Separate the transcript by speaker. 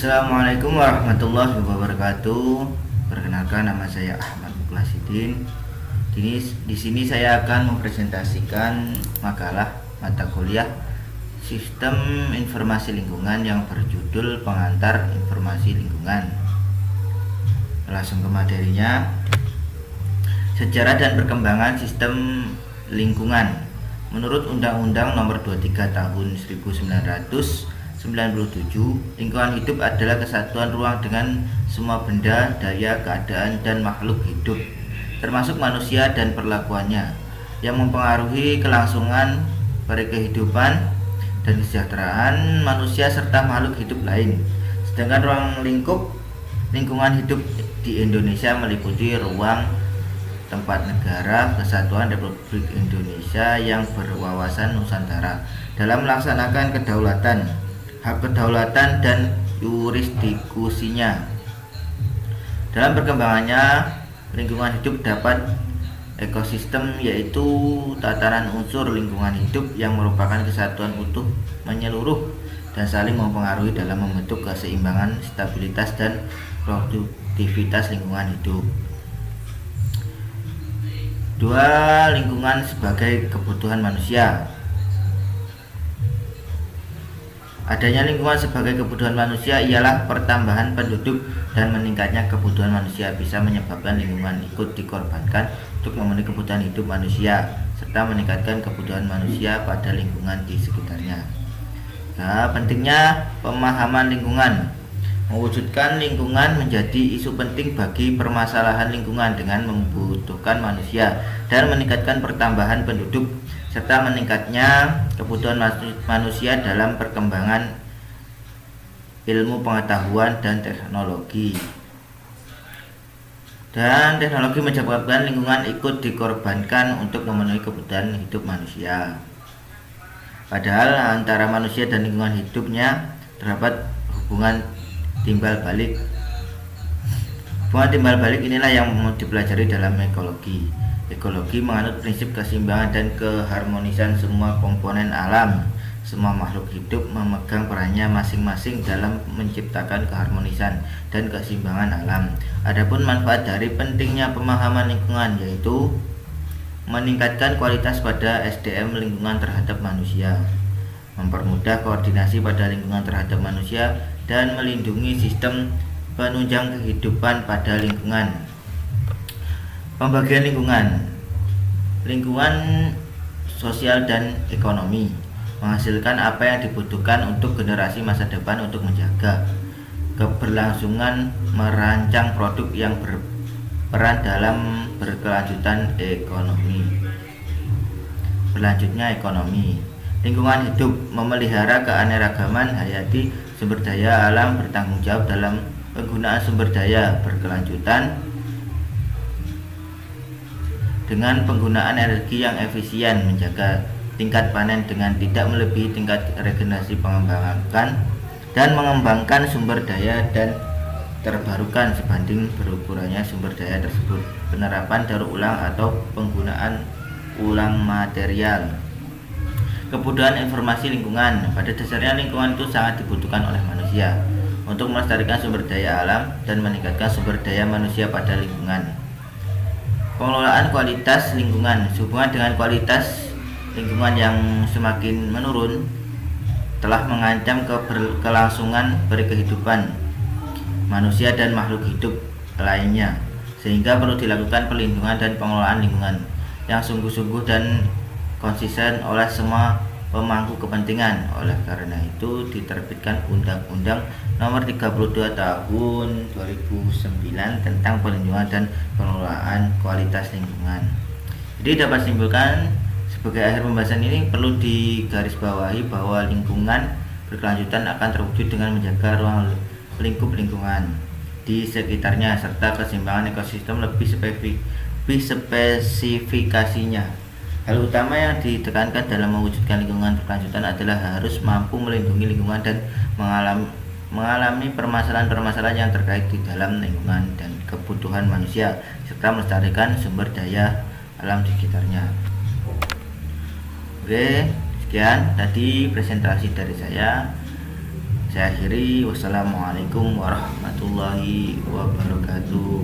Speaker 1: Assalamualaikum warahmatullahi wabarakatuh. Perkenalkan, nama saya Ahmad Mukhlasidin. Di sini saya akan mempresentasikan makalah mata kuliah Sistem Informasi Lingkungan yang berjudul Pengantar Informasi Lingkungan. Langsung ke materinya. Sejarah dan perkembangan sistem lingkungan. Menurut Undang-Undang Nomor 23 Tahun 1997, lingkungan hidup adalah kesatuan ruang dengan semua benda, daya, keadaan, dan makhluk hidup, termasuk manusia dan perlakuannya, yang mempengaruhi kelangsungan kehidupan dan kesejahteraan manusia serta makhluk hidup lain. Sedangkan ruang lingkungan hidup di Indonesia meliputi ruang tempat negara kesatuan Republik Indonesia yang berwawasan Nusantara dalam melaksanakan kedaulatan, hak kedaulatan dan yurisdikusinya. Dalam perkembangannya, lingkungan hidup dapat ekosistem, yaitu tatanan unsur lingkungan hidup yang merupakan kesatuan utuh menyeluruh dan saling mempengaruhi dalam membentuk keseimbangan, stabilitas, dan produktivitas lingkungan hidup. 2. Lingkungan sebagai kebutuhan manusia. Adanya lingkungan sebagai kebutuhan manusia ialah pertambahan penduduk dan meningkatnya kebutuhan manusia bisa menyebabkan lingkungan ikut dikorbankan untuk memenuhi kebutuhan hidup manusia serta meningkatkan kebutuhan manusia pada lingkungan di sekitarnya. Nah, pentingnya pemahaman lingkungan. Mewujudkan lingkungan menjadi isu penting bagi permasalahan lingkungan dengan membutuhkan manusia dan meningkatkan pertambahan penduduk serta meningkatnya kebutuhan manusia dalam perkembangan ilmu pengetahuan dan teknologi. Dan teknologi menyebabkan lingkungan ikut dikorbankan untuk memenuhi kebutuhan hidup manusia. Padahal antara manusia dan lingkungan hidupnya terdapat hubungan timbal balik. Hubungan timbal balik inilah yang dipelajari dalam ekologi. Ekologi menganut prinsip keseimbangan dan keharmonisan semua komponen alam. Semua makhluk hidup memegang perannya masing-masing dalam menciptakan keharmonisan dan keseimbangan alam. Adapun manfaat dari pentingnya pemahaman lingkungan, yaitu meningkatkan kualitas pada SDM lingkungan terhadap manusia, mempermudah koordinasi pada lingkungan terhadap manusia, dan melindungi sistem penunjang kehidupan pada lingkungan. Pembagian lingkungan sosial dan ekonomi menghasilkan apa yang dibutuhkan untuk generasi masa depan untuk menjaga keberlangsungan, merancang produk yang berperan dalam berkelanjutan ekonomi. Berlanjutnya ekonomi. Lingkungan hidup memelihara keanekaragaman hayati sumber daya alam, bertanggung jawab dalam penggunaan sumber daya berkelanjutan dengan penggunaan energi yang efisien, menjaga tingkat panen dengan tidak melebihi tingkat regenerasi, pengembangan dan mengembangkan sumber daya dan terbarukan sebanding berukurannya sumber daya tersebut, penerapan daur ulang atau penggunaan ulang material. Kebutuhan informasi lingkungan. Pada dasarnya lingkungan itu sangat dibutuhkan oleh manusia untuk melestarikan sumber daya alam dan meningkatkan sumber daya manusia pada lingkungan. Pengelolaan kualitas lingkungan. Sehubungan dengan kualitas lingkungan yang semakin menurun telah mengancam kelangsungan berkehidupan manusia dan makhluk hidup lainnya, sehingga perlu dilakukan perlindungan dan pengelolaan lingkungan yang sungguh-sungguh dan konsisten oleh semua pemangku kepentingan. Oleh karena itu diterbitkan Undang-Undang Nomor 32 Tahun 2009 tentang perlindungan dan pengelolaan kualitas lingkungan. Jadi dapat simpulkan sebagai akhir pembahasan ini perlu digarisbawahi bahwa lingkungan berkelanjutan akan terwujud dengan menjaga ruang lingkup lingkungan di sekitarnya serta keseimbangan ekosistem lebih spesifikasinya. Hal utama yang ditekankan dalam mewujudkan lingkungan berkelanjutan adalah harus mampu melindungi lingkungan dan mengalami permasalahan-permasalahan yang terkait di dalam lingkungan dan kebutuhan manusia serta melestarikan sumber daya alam di sekitarnya. Oke, sekian tadi presentasi dari saya. Saya akhiri, wassalamualaikum warahmatullahi wabarakatuh.